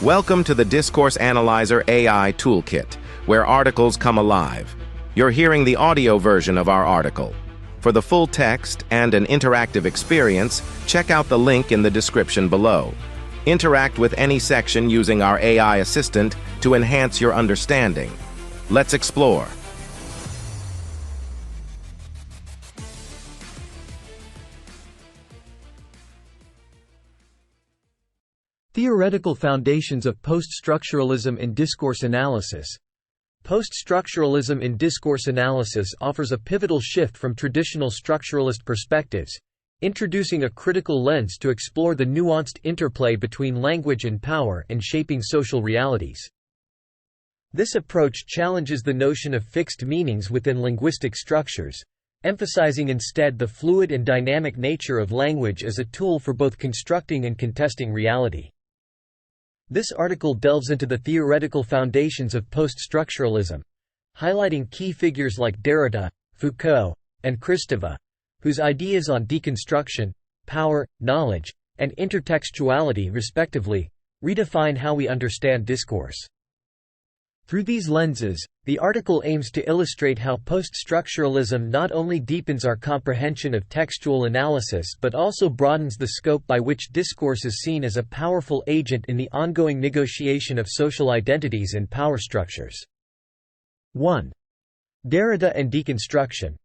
Welcome to the Discourse Analyzer AI Toolkit, where articles come alive. You're hearing the audio version of our article. For the full text and an interactive experience, check out the link in the description below. Interact with any section using our AI assistant to enhance your understanding. Let's explore. Theoretical Foundations of Post-structuralism in Discourse Analysis. Post-structuralism in discourse analysis offers a pivotal shift from traditional structuralist perspectives, introducing a critical lens to explore the nuanced interplay between language and power in shaping social realities. This approach challenges the notion of fixed meanings within linguistic structures, emphasizing instead the fluid and dynamic nature of language as a tool for both constructing and contesting reality. This article delves into the theoretical foundations of post-structuralism, highlighting key figures like Derrida, Foucault, and Kristeva, whose ideas on deconstruction, power, knowledge, and intertextuality respectively, redefine how we understand discourse. Through these lenses, the article aims to illustrate how post-structuralism not only deepens our comprehension of textual analysis but also broadens the scope by which discourse is seen as a powerful agent in the ongoing negotiation of social identities and power structures. 1. Derrida and deconstruction.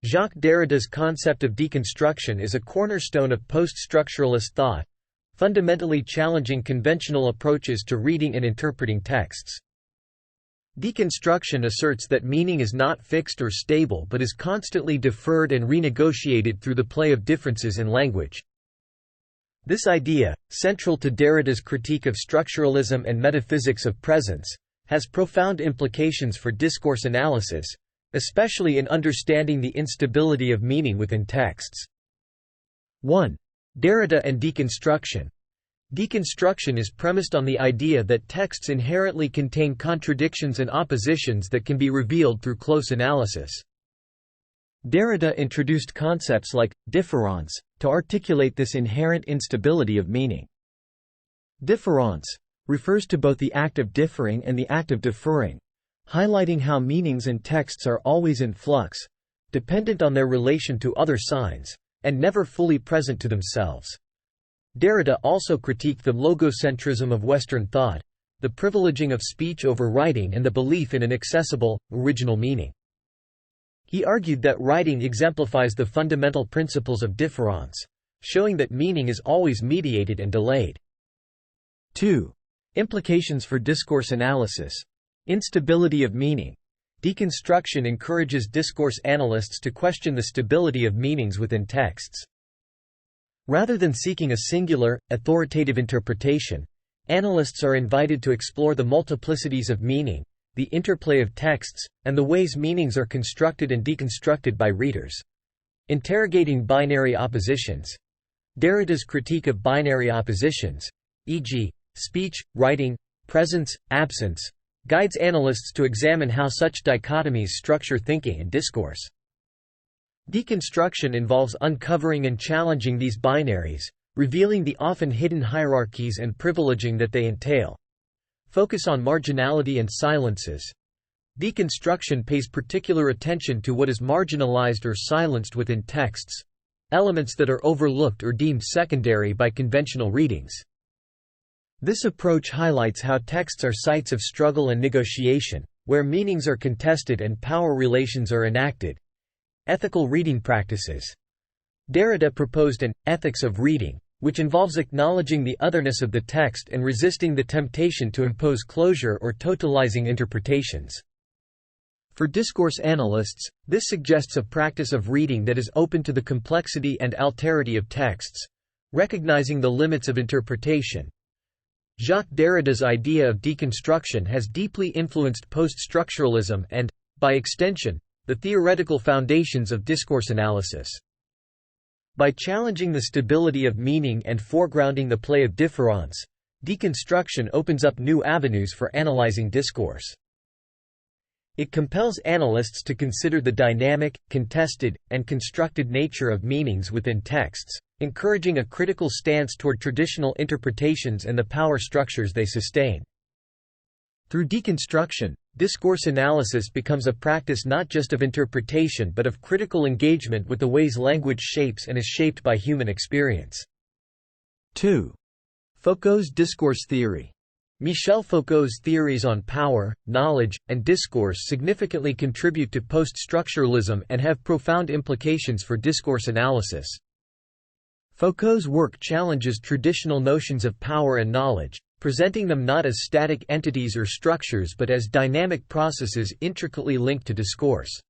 Jacques Derrida's concept of deconstruction is a cornerstone of post-structuralist thought, fundamentally challenging conventional approaches to reading and interpreting texts. Deconstruction asserts that meaning is not fixed or stable but is constantly deferred and renegotiated through the play of differences in language. This idea, central to Derrida's critique of structuralism and metaphysics of presence, has profound implications for discourse analysis, especially in understanding the instability of meaning within texts. 1. Derrida and deconstruction. Deconstruction is premised on the idea that texts inherently contain contradictions and oppositions that can be revealed through close analysis. Derrida introduced concepts like différance to articulate this inherent instability of meaning. Différance refers to both the act of differing and the act of deferring, highlighting how meanings in texts are always in flux, dependent on their relation to other signs, and never fully present to themselves. Derrida also critiqued the logocentrism of Western thought, the privileging of speech over writing and the belief in an accessible, original meaning. He argued that writing exemplifies the fundamental principles of différance, showing that meaning is always mediated and delayed. 2. Implications for discourse analysis. Instability of meaning. Deconstruction encourages discourse analysts to question the stability of meanings within texts. Rather than seeking a singular, authoritative interpretation, analysts are invited to explore the multiplicities of meaning, the interplay of texts, and the ways meanings are constructed and deconstructed by readers. Interrogating binary oppositions. Derrida's critique of binary oppositions, e.g., speech, writing, presence, absence, guides analysts to examine how such dichotomies structure thinking and discourse. Deconstruction involves uncovering and challenging these binaries, revealing the often hidden hierarchies and privileging that they entail. Focus on marginality and silences. Deconstruction pays particular attention to what is marginalized or silenced within texts, elements that are overlooked or deemed secondary by conventional readings. This approach highlights how texts are sites of struggle and negotiation, where meanings are contested and power relations are enacted. Ethical reading practices. Derrida proposed an ethics of reading, which involves acknowledging the otherness of the text and resisting the temptation to impose closure or totalizing interpretations. For discourse analysts, this suggests a practice of reading that is open to the complexity and alterity of texts, recognizing the limits of interpretation. Jacques Derrida's idea of deconstruction has deeply influenced post-structuralism and, by extension, the theoretical foundations of discourse analysis. By challenging the stability of meaning and foregrounding the play of différance, deconstruction opens up new avenues for analyzing discourse. It compels analysts to consider the dynamic, contested, and constructed nature of meanings within texts, encouraging a critical stance toward traditional interpretations and the power structures they sustain. Through deconstruction, discourse analysis becomes a practice not just of interpretation but of critical engagement with the ways language shapes and is shaped by human experience. 2. Foucault's discourse theory. Michel Foucault's theories on power, knowledge, and discourse significantly contribute to post-structuralism and have profound implications for discourse analysis. Foucault's work challenges traditional notions of power and knowledge, presenting them not as static entities or structures but as dynamic processes intricately linked to discourse.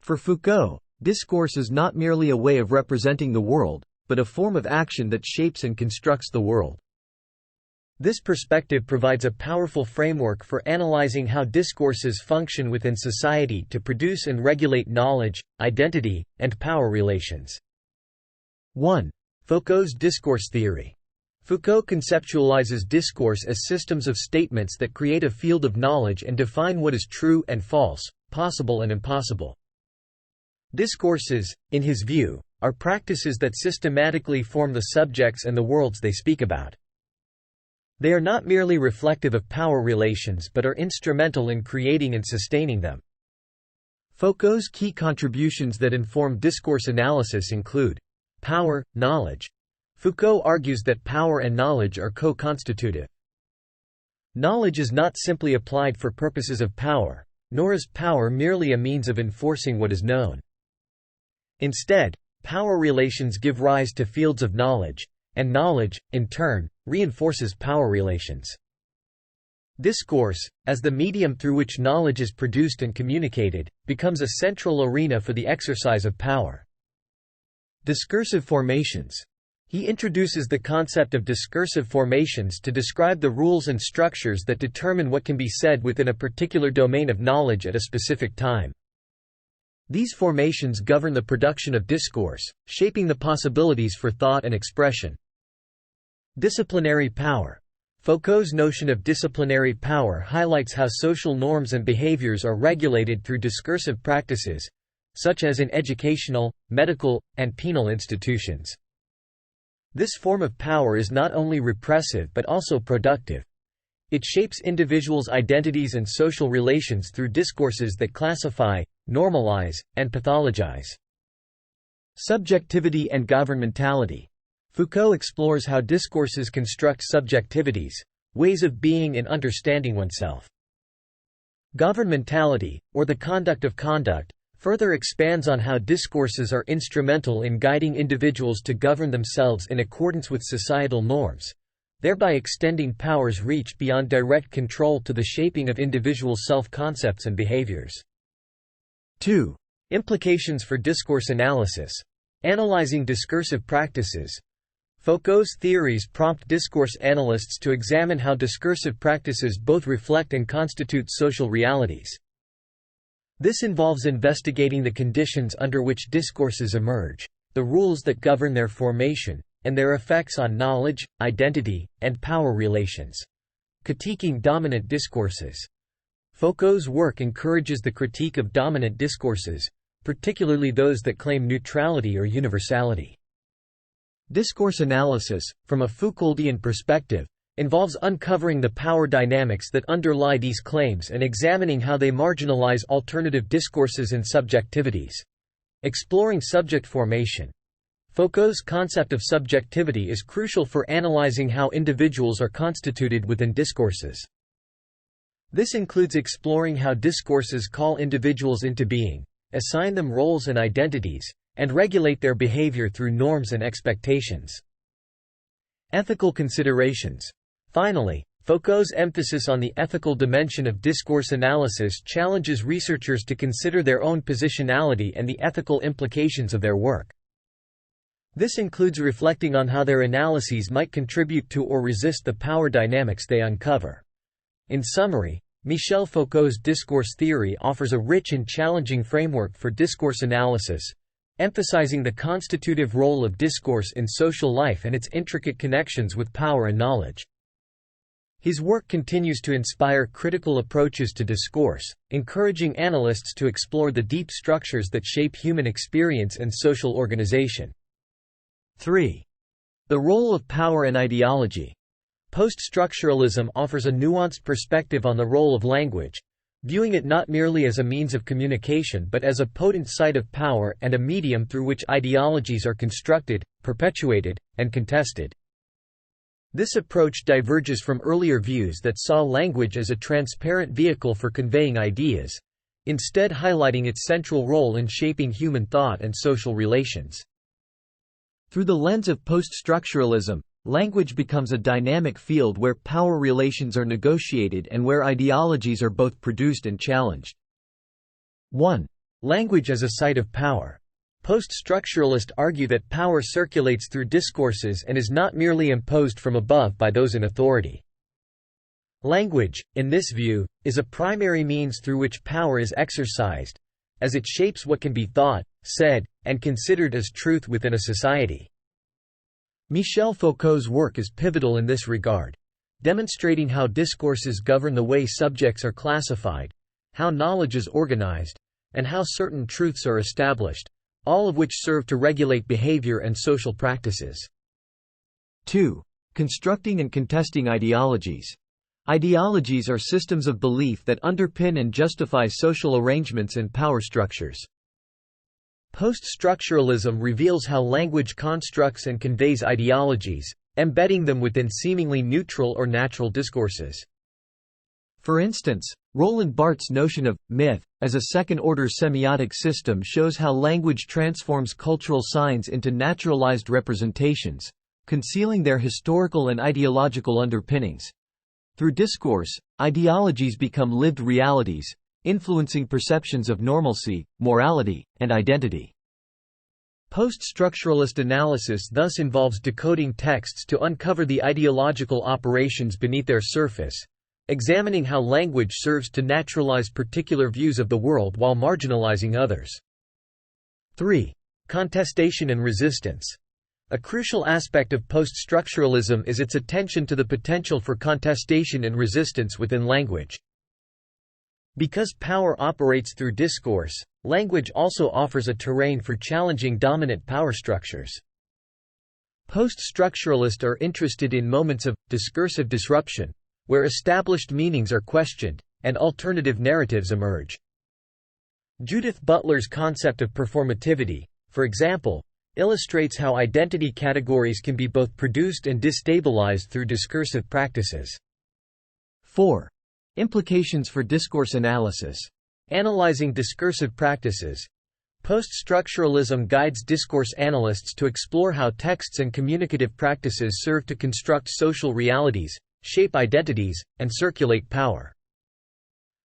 For Foucault, discourse is not merely a way of representing the world, but a form of action that shapes and constructs the world. This perspective provides a powerful framework for analyzing how discourses function within society to produce and regulate knowledge, identity, and power relations. 1. Foucault's discourse theory. Foucault conceptualizes discourse as systems of statements that create a field of knowledge and define what is true and false, possible and impossible. Discourses, in his view, are practices that systematically form the subjects and the worlds they speak about. They are not merely reflective of power relations but are instrumental in creating and sustaining them. Foucault's key contributions that inform discourse analysis include power, knowledge. Foucault argues that power and knowledge are co-constitutive. Knowledge is not simply applied for purposes of power, nor is power merely a means of enforcing what is known. Instead, power relations give rise to fields of knowledge, and knowledge, in turn, reinforces power relations. Discourse, as the medium through which knowledge is produced and communicated, becomes a central arena for the exercise of power. Discursive formations. He introduces the concept of discursive formations to describe the rules and structures that determine what can be said within a particular domain of knowledge at a specific time. These formations govern the production of discourse, shaping the possibilities for thought and expression. Disciplinary power. Foucault's notion of disciplinary power highlights how social norms and behaviors are regulated through discursive practices, such as in educational, medical, and penal institutions. This form of power is not only repressive but also productive. It shapes individuals' identities and social relations through discourses that classify, normalize, and pathologize. Subjectivity and governmentality. Foucault explores how discourses construct subjectivities, ways of being and understanding oneself. Governmentality, or the conduct of conduct, further expands on how discourses are instrumental in guiding individuals to govern themselves in accordance with societal norms, thereby extending power's reach beyond direct control to the shaping of individual self-concepts and behaviors. 2. Implications for discourse analysis. Analyzing discursive practices. Foucault's theories prompt discourse analysts to examine how discursive practices both reflect and constitute social realities. This involves investigating the conditions under which discourses emerge, the rules that govern their formation, and their effects on knowledge, identity, and power relations. Critiquing dominant discourses. Foucault's work encourages the critique of dominant discourses, particularly those that claim neutrality or universality. Discourse analysis, from a Foucauldian perspective, involves uncovering the power dynamics that underlie these claims and examining how they marginalize alternative discourses and subjectivities. Exploring subject formation. Foucault's concept of subjectivity is crucial for analyzing how individuals are constituted within discourses. This includes exploring how discourses call individuals into being, assign them roles and identities, and regulate their behavior through norms and expectations. Ethical considerations. Finally, Foucault's emphasis on the ethical dimension of discourse analysis challenges researchers to consider their own positionality and the ethical implications of their work. This includes reflecting on how their analyses might contribute to or resist the power dynamics they uncover. In summary, Michel Foucault's discourse theory offers a rich and challenging framework for discourse analysis, emphasizing the constitutive role of discourse in social life and its intricate connections with power and knowledge. His work continues to inspire critical approaches to discourse, encouraging analysts to explore the deep structures that shape human experience and social organization. 3. The role of power and ideology. Post-structuralism offers a nuanced perspective on the role of language, viewing it not merely as a means of communication but as a potent site of power and a medium through which ideologies are constructed, perpetuated, and contested. This approach diverges from earlier views that saw language as a transparent vehicle for conveying ideas, instead highlighting its central role in shaping human thought and social relations. Through the lens of post-structuralism, language becomes a dynamic field where power relations are negotiated and where ideologies are both produced and challenged. 1. Language as a site of power. Post-structuralists argue that power circulates through discourses and is not merely imposed from above by those in authority. Language, in this view, is a primary means through which power is exercised, as it shapes what can be thought, said, and considered as truth within a society. Michel Foucault's work is pivotal in this regard, demonstrating how discourses govern the way subjects are classified, how knowledge is organized, and how certain truths are established, all of which serve to regulate behavior and social practices. 2. Constructing and contesting ideologies. Ideologies are systems of belief that underpin and justify social arrangements and power structures. Post-structuralism reveals how language constructs and conveys ideologies, embedding them within seemingly neutral or natural discourses. For instance, Roland Barthes' notion of myth as a second-order semiotic system shows how language transforms cultural signs into naturalized representations, concealing their historical and ideological underpinnings. Through discourse, ideologies become lived realities, influencing perceptions of normalcy, morality, and identity. Post-structuralist analysis thus involves decoding texts to uncover the ideological operations beneath their surface, examining how language serves to naturalize particular views of the world while marginalizing others. 3. Contestation and resistance. A crucial aspect of post-structuralism is its attention to the potential for contestation and resistance within language. Because power operates through discourse, language also offers a terrain for challenging dominant power structures. Post-structuralists are interested in moments of discursive disruption, where established meanings are questioned, and alternative narratives emerge. Judith Butler's concept of performativity, for example, illustrates how identity categories can be both produced and destabilized through discursive practices. 4. Implications for discourse analysis. Analyzing discursive practices. Post-structuralism guides discourse analysts to explore how texts and communicative practices serve to construct social realities, shape identities, and circulate power.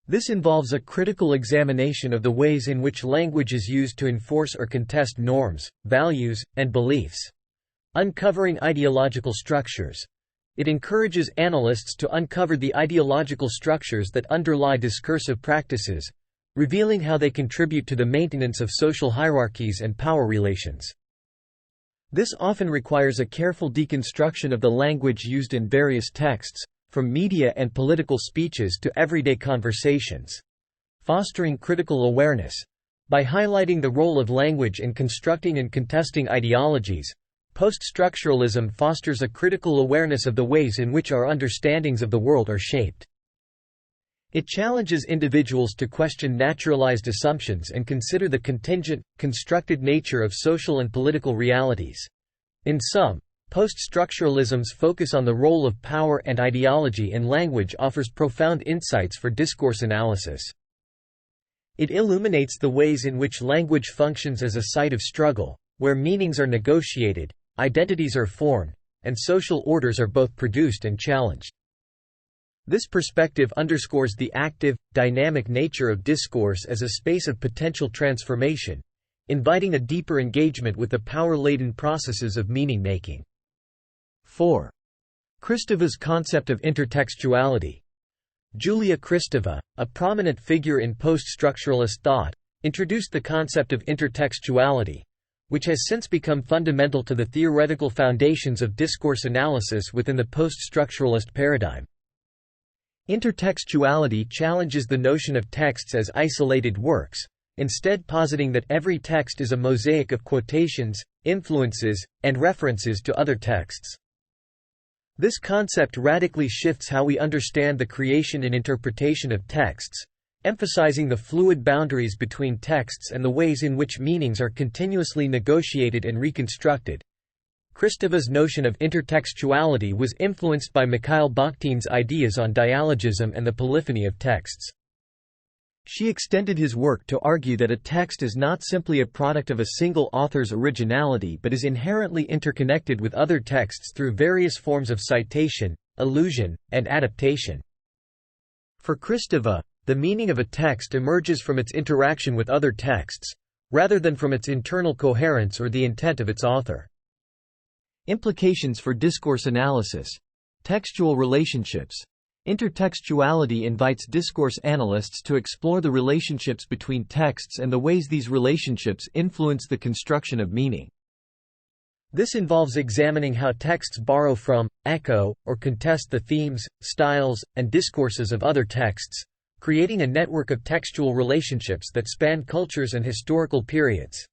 This involves a critical examination of the ways in which language is used to enforce or contest norms, values, and beliefs. Uncovering ideological structures. It encourages analysts to uncover the ideological structures that underlie discursive practices, revealing how they contribute to the maintenance of social hierarchies and power relations. This often requires a careful deconstruction of the language used in various texts, from media and political speeches to everyday conversations, fostering critical awareness. By highlighting the role of language in constructing and contesting ideologies, post-structuralism fosters a critical awareness of the ways in which our understandings of the world are shaped. It challenges individuals to question naturalized assumptions and consider the contingent, constructed nature of social and political realities. In sum, post-structuralism's focus on the role of power and ideology in language offers profound insights for discourse analysis. It illuminates the ways in which language functions as a site of struggle, where meanings are negotiated, identities are formed, and social orders are both produced and challenged. This perspective underscores the active, dynamic nature of discourse as a space of potential transformation, inviting a deeper engagement with the power-laden processes of meaning-making. 4. Kristeva's concept of intertextuality. Julia Kristeva, a prominent figure in post-structuralist thought, introduced the concept of intertextuality, which has since become fundamental to the theoretical foundations of discourse analysis within the post-structuralist paradigm. Intertextuality challenges the notion of texts as isolated works, instead positing that every text is a mosaic of quotations, influences, and references to other texts. This concept radically shifts how we understand the creation and interpretation of texts, emphasizing the fluid boundaries between texts and the ways in which meanings are continuously negotiated and reconstructed. Kristeva's notion of intertextuality was influenced by Mikhail Bakhtin's ideas on dialogism and the polyphony of texts. She extended his work to argue that a text is not simply a product of a single author's originality but is inherently interconnected with other texts through various forms of citation, allusion, and adaptation. For Kristeva, the meaning of a text emerges from its interaction with other texts, rather than from its internal coherence or the intent of its author. Implications for discourse analysis. Textual relationships. Intertextuality invites discourse analysts to explore the relationships between texts and the ways these relationships influence the construction of meaning. This involves examining how texts borrow from, echo, or contest the themes, styles, and discourses of other texts, creating a network of textual relationships that span cultures and historical periods.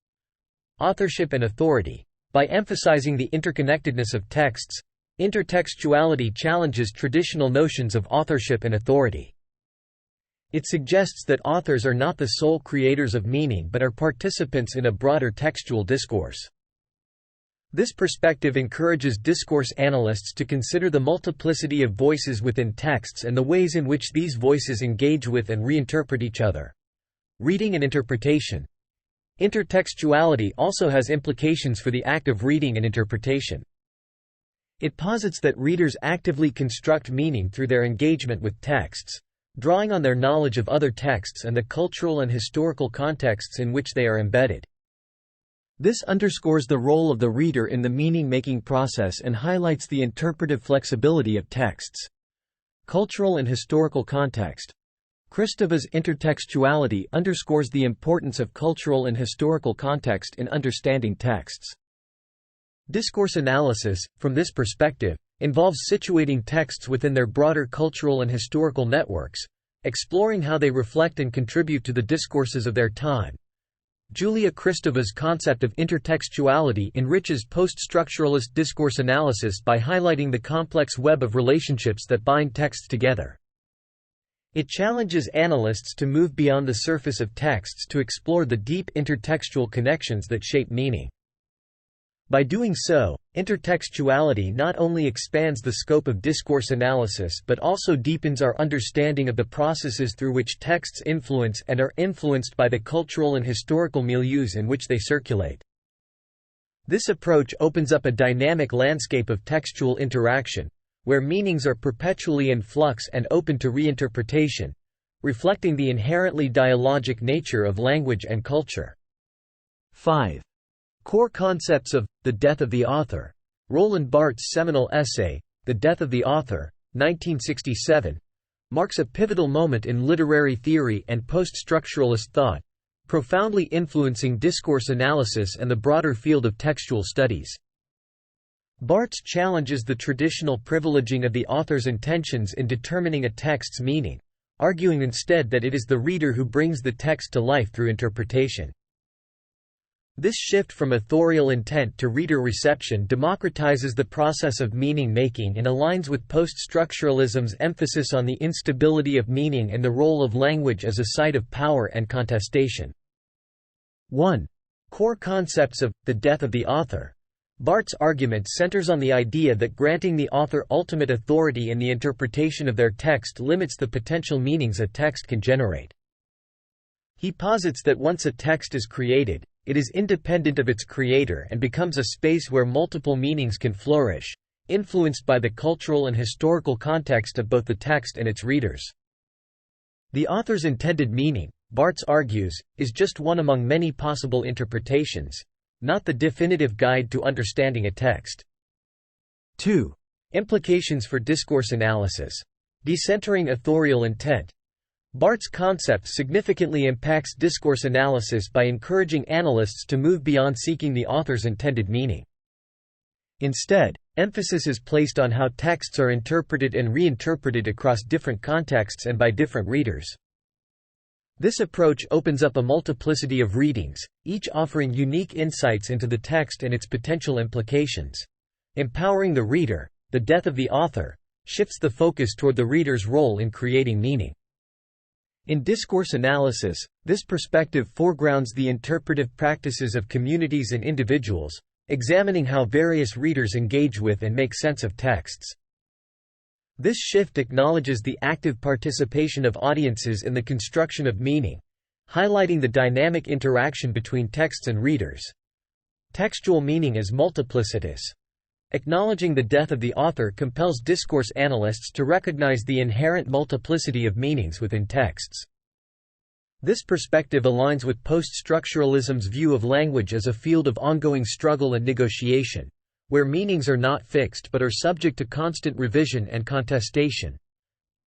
Authorship and authority. By emphasizing the interconnectedness of texts, intertextuality challenges traditional notions of authorship and authority. It suggests that authors are not the sole creators of meaning but are participants in a broader textual discourse. This perspective encourages discourse analysts to consider the multiplicity of voices within texts and the ways in which these voices engage with and reinterpret each other. Reading and interpretation. Intertextuality also has implications for the act of reading and interpretation. It posits that readers actively construct meaning through their engagement with texts, drawing on their knowledge of other texts and the cultural and historical contexts in which they are embedded. This underscores the role of the reader in the meaning-making process and highlights the interpretive flexibility of texts. Cultural and historical context. Kristeva's intertextuality underscores the importance of cultural and historical context in understanding texts. Discourse analysis, from this perspective, involves situating texts within their broader cultural and historical networks, exploring how they reflect and contribute to the discourses of their time. Julia Kristeva's concept of intertextuality enriches post-structuralist discourse analysis by highlighting the complex web of relationships that bind texts together. It challenges analysts to move beyond the surface of texts to explore the deep intertextual connections that shape meaning. By doing so, intertextuality not only expands the scope of discourse analysis but also deepens our understanding of the processes through which texts influence and are influenced by the cultural and historical milieus in which they circulate. This approach opens up a dynamic landscape of textual interaction, where meanings are perpetually in flux and open to reinterpretation, reflecting the inherently dialogic nature of language and culture. 5. Core concepts of the death of the author. Roland Barthes' seminal essay, The Death of the Author, 1967, marks a pivotal moment in literary theory and post-structuralist thought, profoundly influencing discourse analysis and the broader field of textual studies. Barthes challenges the traditional privileging of the author's intentions in determining a text's meaning, arguing instead that it is the reader who brings the text to life through interpretation. This shift from authorial intent to reader reception democratizes the process of meaning-making and aligns with post-structuralism's emphasis on the instability of meaning and the role of language as a site of power and contestation. 1. Core concepts of the death of the author. Barthes' argument centers on the idea that granting the author ultimate authority in the interpretation of their text limits the potential meanings a text can generate. He posits that once a text is created, it is independent of its creator and becomes a space where multiple meanings can flourish, influenced by the cultural and historical context of both the text and its readers. The author's intended meaning, Barthes argues, is just one among many possible interpretations, not the definitive guide to understanding a text. 2. Implications for discourse analysis. Decentering authorial intent. Barthes' concept significantly impacts discourse analysis by encouraging analysts to move beyond seeking the author's intended meaning. Instead, emphasis is placed on how texts are interpreted and reinterpreted across different contexts and by different readers. This approach opens up a multiplicity of readings, each offering unique insights into the text and its potential implications. Empowering the reader, the death of the author, shifts the focus toward the reader's role in creating meaning. In discourse analysis, this perspective foregrounds the interpretive practices of communities and individuals, examining how various readers engage with and make sense of texts. This shift acknowledges the active participation of audiences in the construction of meaning, highlighting the dynamic interaction between texts and readers. Textual meaning is multiplicitous. Acknowledging the death of the author compels discourse analysts to recognize the inherent multiplicity of meanings within texts. This perspective aligns with post-structuralism's view of language as a field of ongoing struggle and negotiation, where meanings are not fixed but are subject to constant revision and contestation.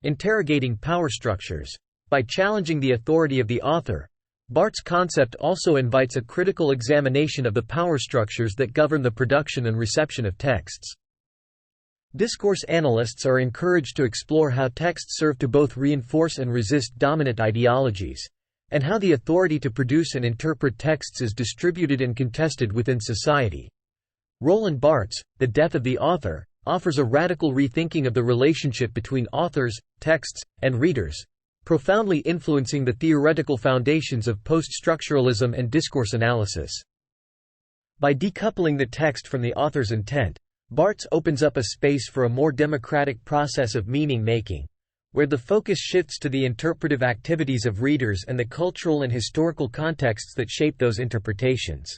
Interrogating power structures. By challenging the authority of the author, Barthes' concept also invites a critical examination of the power structures that govern the production and reception of texts. Discourse analysts are encouraged to explore how texts serve to both reinforce and resist dominant ideologies, and how the authority to produce and interpret texts is distributed and contested within society. Roland Barthes, The Death of the Author, offers a radical rethinking of the relationship between authors, texts, and readers, profoundly influencing the theoretical foundations of post-structuralism and discourse analysis. By decoupling the text from the author's intent, Barthes opens up a space for a more democratic process of meaning-making, where the focus shifts to the interpretive activities of readers and the cultural and historical contexts that shape those interpretations.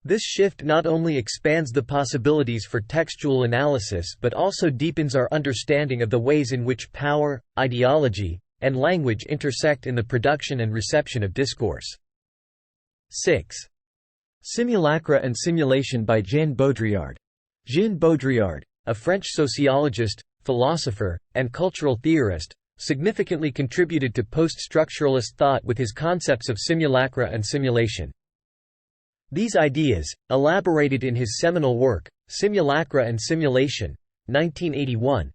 This shift not only expands the possibilities for textual analysis but also deepens our understanding of the ways in which power, ideology, and language intersect in the production and reception of discourse. 6. Simulacra and Simulation by Jean Baudrillard. Jean Baudrillard, a French sociologist, philosopher, and cultural theorist, significantly contributed to post-structuralist thought with his concepts of simulacra and simulation. These ideas, elaborated in his seminal work, Simulacra and Simulation, 1981,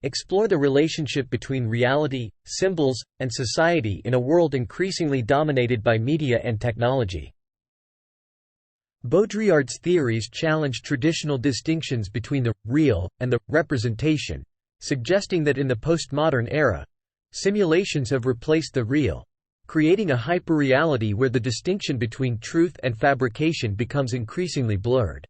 explore the relationship between reality, symbols, and society in a world increasingly dominated by media and technology. Baudrillard's theories challenge traditional distinctions between the real and the representation, suggesting that in the postmodern era, simulations have replaced the real, creating a hyperreality where the distinction between truth and fabrication becomes increasingly blurred.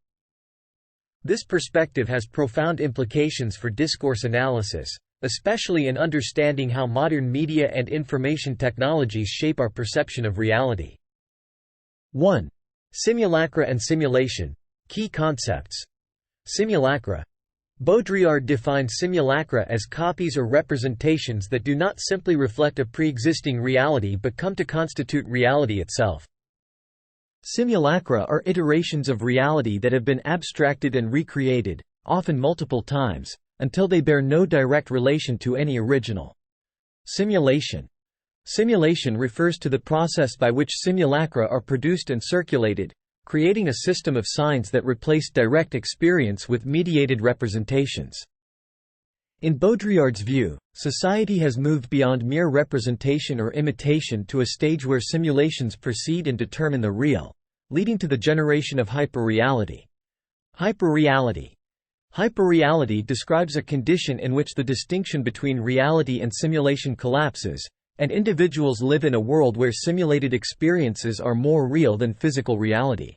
This perspective has profound implications for discourse analysis, especially in understanding how modern media and information technologies shape our perception of reality. 1. Simulacra and simulation. Key concepts. Simulacra. Baudrillard defines simulacra as copies or representations that do not simply reflect a pre-existing reality but come to constitute reality itself. Simulacra are iterations of reality that have been abstracted and recreated, often multiple times, until they bear no direct relation to any original. Simulation. Simulation refers to the process by which simulacra are produced and circulated, creating a system of signs that replace direct experience with mediated representations. In Baudrillard's view, society has moved beyond mere representation or imitation to a stage where simulations precede and determine the real, leading to the generation of hyperreality. Hyperreality. Hyperreality describes a condition in which the distinction between reality and simulation collapses, and individuals live in a world where simulated experiences are more real than physical reality.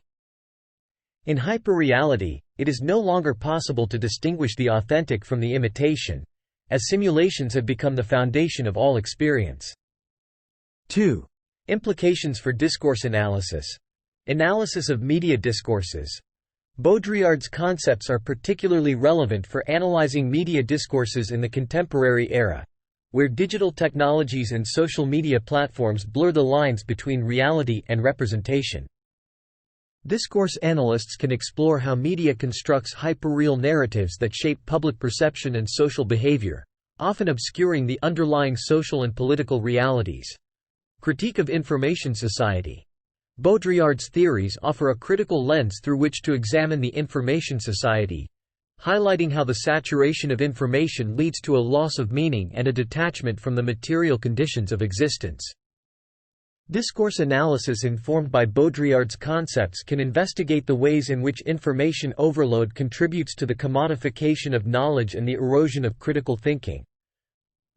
In hyperreality, it is no longer possible to distinguish the authentic from the imitation, as simulations have become the foundation of all experience. 2. Implications for discourse analysis. Analysis of media discourses. Baudrillard's concepts are particularly relevant for analyzing media discourses in the contemporary era, where digital technologies and social media platforms blur the lines between reality and representation. Discourse analysts can explore how media constructs hyperreal narratives that shape public perception and social behavior, often obscuring the underlying social and political realities. Critique of information society. Baudrillard's theories offer a critical lens through which to examine the information society, highlighting how the saturation of information leads to a loss of meaning and a detachment from the material conditions of existence. Discourse analysis informed by Baudrillard's concepts can investigate the ways in which information overload contributes to the commodification of knowledge and the erosion of critical thinking.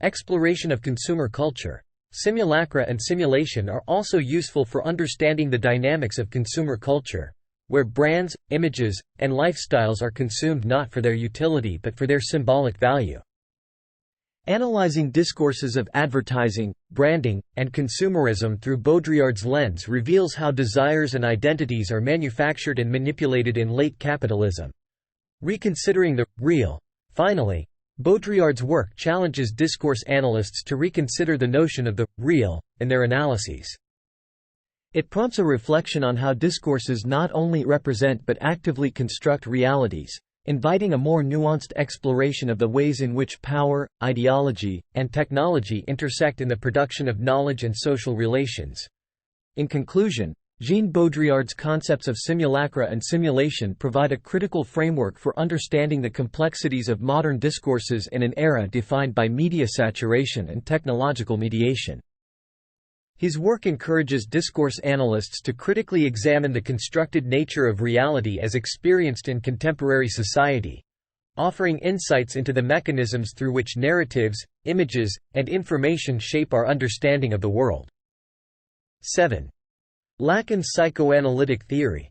Exploration of consumer culture. Simulacra and simulation are also useful for understanding the dynamics of consumer culture, where brands, images, and lifestyles are consumed not for their utility but for their symbolic value. Analyzing discourses of advertising, branding, and consumerism through Baudrillard's lens reveals how desires and identities are manufactured and manipulated in late capitalism. Reconsidering the real. Finally, Baudrillard's work challenges discourse analysts to reconsider the notion of the real in their analyses. It prompts a reflection on how discourses not only represent but actively construct realities, inviting a more nuanced exploration of the ways in which power, ideology, and technology intersect in the production of knowledge and social relations. In conclusion, Jean Baudrillard's concepts of simulacra and simulation provide a critical framework for understanding the complexities of modern discourses in an era defined by media saturation and technological mediation. His work encourages discourse analysts to critically examine the constructed nature of reality as experienced in contemporary society, offering insights into the mechanisms through which narratives, images, and information shape our understanding of the world. 7. Lacan's psychoanalytic theory.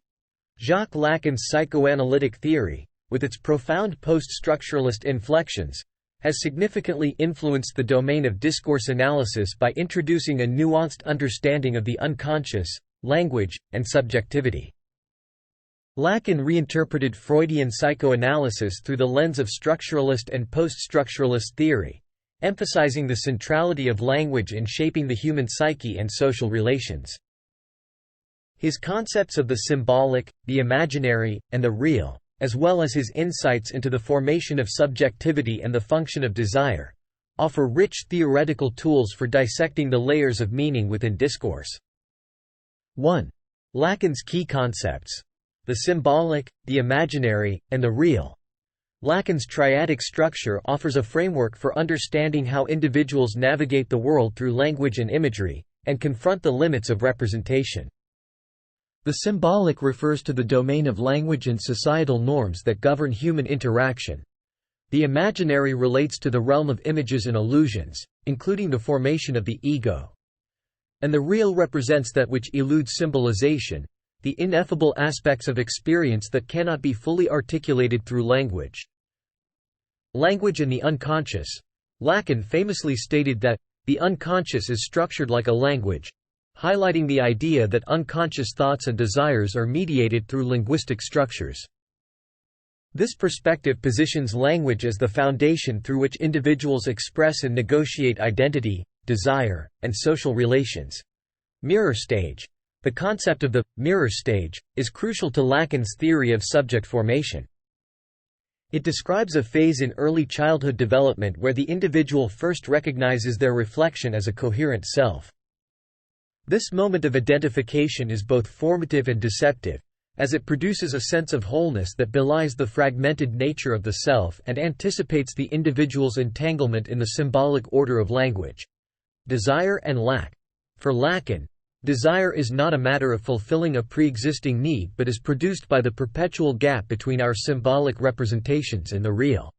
Jacques Lacan's psychoanalytic theory, with its profound post-structuralist inflections, has significantly influenced the domain of discourse analysis by introducing a nuanced understanding of the unconscious, language, and subjectivity. Lacan reinterpreted Freudian psychoanalysis through the lens of structuralist and post-structuralist theory, emphasizing the centrality of language in shaping the human psyche and social relations. His concepts of the symbolic, the imaginary, and the real, as well as his insights into the formation of subjectivity and the function of desire, offer rich theoretical tools for dissecting the layers of meaning within discourse. 1. Lacan's key concepts. The symbolic, the imaginary, and the real. Lacan's triadic structure offers a framework for understanding how individuals navigate the world through language and imagery, and confront the limits of representation. The symbolic refers to the domain of language and societal norms that govern human interaction. The imaginary relates to the realm of images and illusions, including the formation of the ego. And the real represents that which eludes symbolization, the ineffable aspects of experience that cannot be fully articulated through language. Language and the unconscious. Lacan famously stated that, "the unconscious is structured like a language," highlighting the idea that unconscious thoughts and desires are mediated through linguistic structures. This perspective positions language as the foundation through which individuals express and negotiate identity, desire, and social relations. Mirror stage. The concept of the mirror stage is crucial to Lacan's theory of subject formation. It describes a phase in early childhood development where the individual first recognizes their reflection as a coherent self. This moment of identification is both formative and deceptive, as it produces a sense of wholeness that belies the fragmented nature of the self and anticipates the individual's entanglement in the symbolic order of language. Desire and lack. For Lacan, desire is not a matter of fulfilling a pre-existing need but is produced by the perpetual gap between our symbolic representations and the real.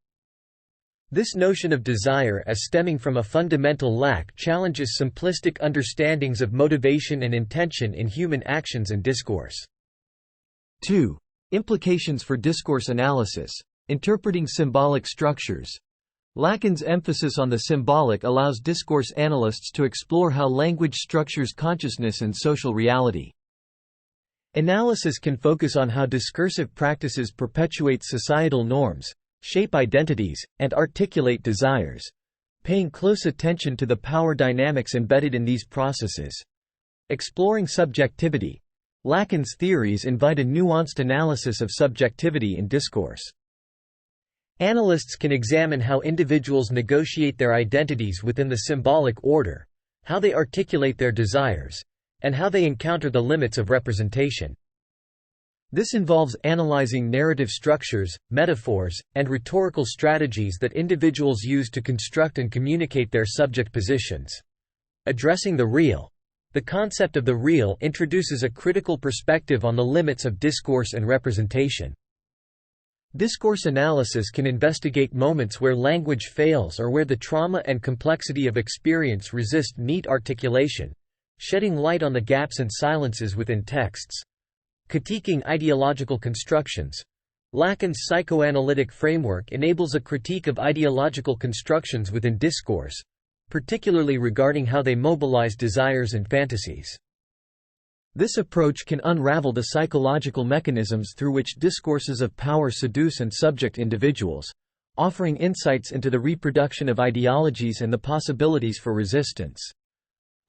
This notion of desire as stemming from a fundamental lack challenges simplistic understandings of motivation and intention in human actions and discourse. 2. Implications for discourse analysis. Interpreting symbolic structures. Lacan's emphasis on the symbolic allows discourse analysts to explore how language structures consciousness and social reality. Analysis can focus on how discursive practices perpetuate societal norms, shape identities, and articulate desires, paying close attention to the power dynamics embedded in these processes. Exploring subjectivity. Lacan's theories invite a nuanced analysis of subjectivity in discourse. Analysts can examine how individuals negotiate their identities within the symbolic order, how they articulate their desires, and how they encounter the limits of representation. This involves analyzing narrative structures, metaphors, and rhetorical strategies that individuals use to construct and communicate their subject positions. Addressing the real. The concept of the real introduces a critical perspective on the limits of discourse and representation. Discourse analysis can investigate moments where language fails or where the trauma and complexity of experience resist neat articulation, shedding light on the gaps and silences within texts. Critiquing ideological constructions. Lacan's psychoanalytic framework enables a critique of ideological constructions within discourse, particularly regarding how they mobilize desires and fantasies. This approach can unravel the psychological mechanisms through which discourses of power seduce and subject individuals, offering insights into the reproduction of ideologies and the possibilities for resistance.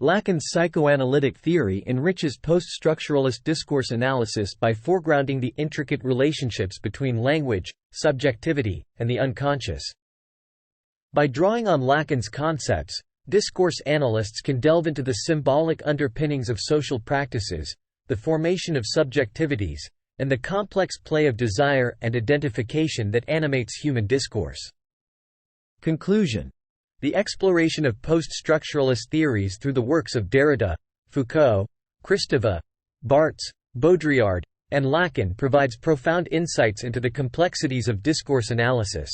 Lacan's psychoanalytic theory enriches post-structuralist discourse analysis by foregrounding the intricate relationships between language, subjectivity, and the unconscious. By drawing on Lacan's concepts, discourse analysts can delve into the symbolic underpinnings of social practices, the formation of subjectivities, and the complex play of desire and identification that animates human discourse. Conclusion. The exploration of post-structuralist theories through the works of Derrida, Foucault, Kristeva, Barthes, Baudrillard, and Lacan provides profound insights into the complexities of discourse analysis.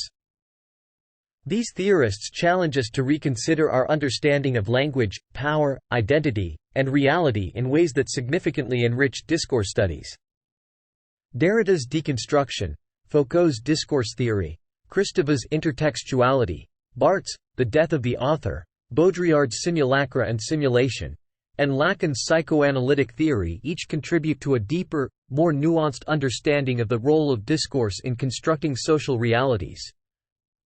These theorists challenge us to reconsider our understanding of language, power, identity, and reality in ways that significantly enrich discourse studies. Derrida's deconstruction, Foucault's discourse theory, Kristeva's intertextuality, Barthes' The Death of the Author, Baudrillard's Simulacra and Simulation, and Lacan's psychoanalytic theory each contribute to a deeper, more nuanced understanding of the role of discourse in constructing social realities.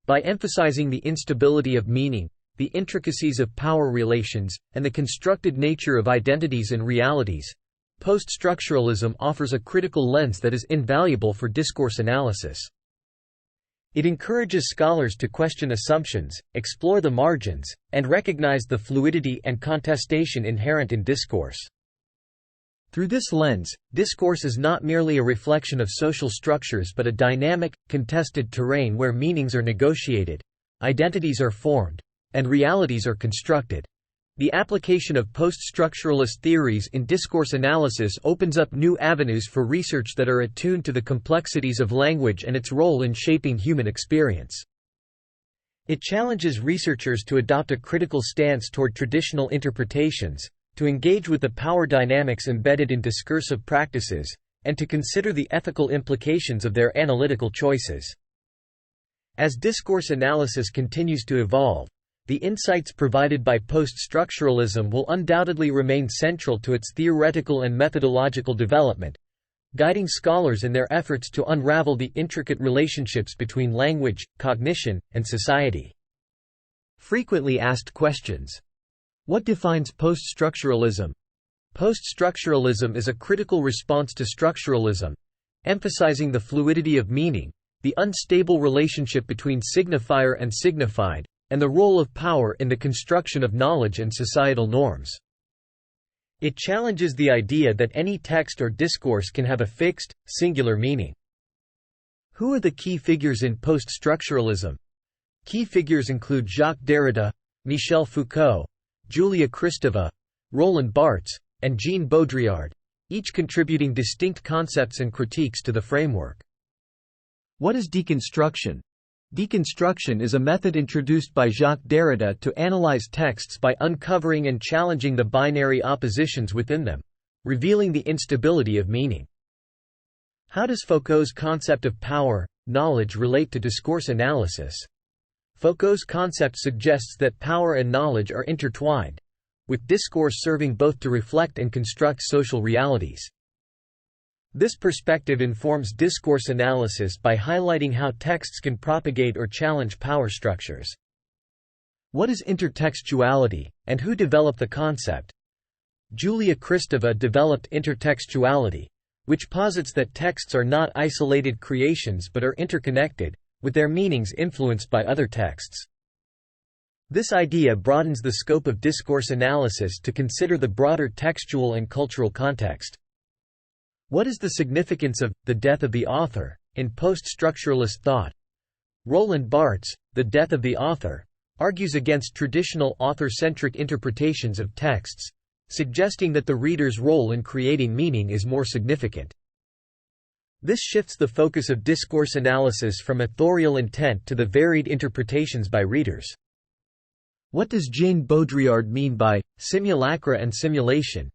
By emphasizing the instability of meaning, the intricacies of power relations, and the constructed nature of identities and realities, post-structuralism offers a critical lens that is invaluable for discourse analysis. It encourages scholars to question assumptions, explore the margins, and recognize the fluidity and contestation inherent in discourse. Through this lens, discourse is not merely a reflection of social structures but a dynamic, contested terrain where meanings are negotiated, identities are formed, and realities are constructed. The application of post-structuralist theories in discourse analysis opens up new avenues for research that are attuned to the complexities of language and its role in shaping human experience. It challenges researchers to adopt a critical stance toward traditional interpretations, to engage with the power dynamics embedded in discursive practices, and to consider the ethical implications of their analytical choices. As discourse analysis continues to evolve, the insights provided by post-structuralism will undoubtedly remain central to its theoretical and methodological development, guiding scholars in their efforts to unravel the intricate relationships between language, cognition, and society. Frequently asked questions. What defines post-structuralism? Post-structuralism is a critical response to structuralism, emphasizing the fluidity of meaning, the unstable relationship between signifier and signified, and the role of power in the construction of knowledge and societal norms. It challenges the idea that any text or discourse can have a fixed, singular meaning. Who are the key figures in post-structuralism? Key figures include Jacques Derrida, Michel Foucault, Julia Kristeva, Roland Barthes, and Jean Baudrillard, each contributing distinct concepts and critiques to the framework. What is deconstruction? Deconstruction is a method introduced by Jacques Derrida to analyze texts by uncovering and challenging the binary oppositions within them, revealing the instability of meaning. How does Foucault's concept of power, knowledge relate to discourse analysis? Foucault's concept suggests that power and knowledge are intertwined, with discourse serving both to reflect and construct social realities. This perspective informs discourse analysis by highlighting how texts can propagate or challenge power structures. What is intertextuality, and who developed the concept? Julia Kristeva developed intertextuality, which posits that texts are not isolated creations but are interconnected, with their meanings influenced by other texts. This idea broadens the scope of discourse analysis to consider the broader textual and cultural context. What is the significance of the death of the author in post-structuralist thought? Roland Barthes, The Death of the Author, argues against traditional author-centric interpretations of texts, suggesting that the reader's role in creating meaning is more significant. This shifts the focus of discourse analysis from authorial intent to the varied interpretations by readers. What does Jean Baudrillard mean by simulacra and simulation?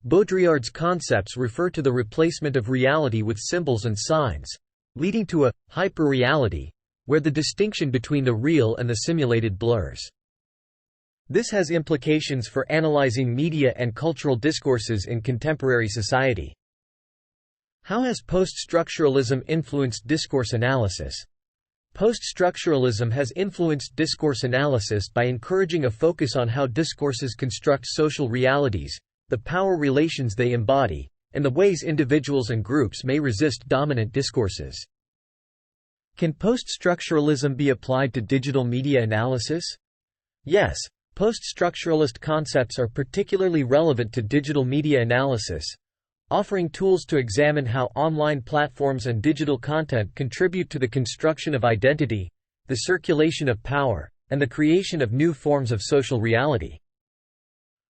Baudrillard's concepts refer to the replacement of reality with symbols and signs, leading to a hyperreality, where the distinction between the real and the simulated blurs. This has implications for analyzing media and cultural discourses in contemporary society. How has post-structuralism influenced discourse analysis? Post-structuralism has influenced discourse analysis by encouraging a focus on how discourses construct social realities, the power relations they embody, and the ways individuals and groups may resist dominant discourses. Can post-structuralism be applied to digital media analysis? Yes, post-structuralist concepts are particularly relevant to digital media analysis, offering tools to examine how online platforms and digital content contribute to the construction of identity, the circulation of power, and the creation of new forms of social reality.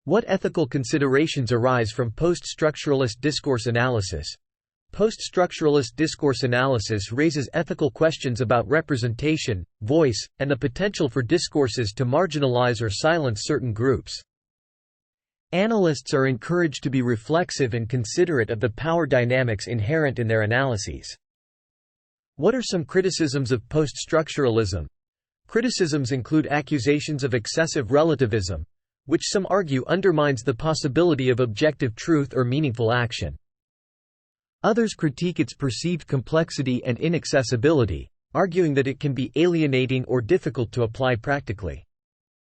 What ethical considerations arise from post-structuralist discourse analysis? Post-structuralist discourse analysis raises ethical questions about representation, voice, and the potential for discourses to marginalize or silence certain groups. Analysts are encouraged to be reflexive and considerate of the power dynamics inherent in their analyses. What are some criticisms of post-structuralism? Criticisms include accusations of excessive relativism, which some argue undermines the possibility of objective truth or meaningful action. Others critique its perceived complexity and inaccessibility, arguing that it can be alienating or difficult to apply practically.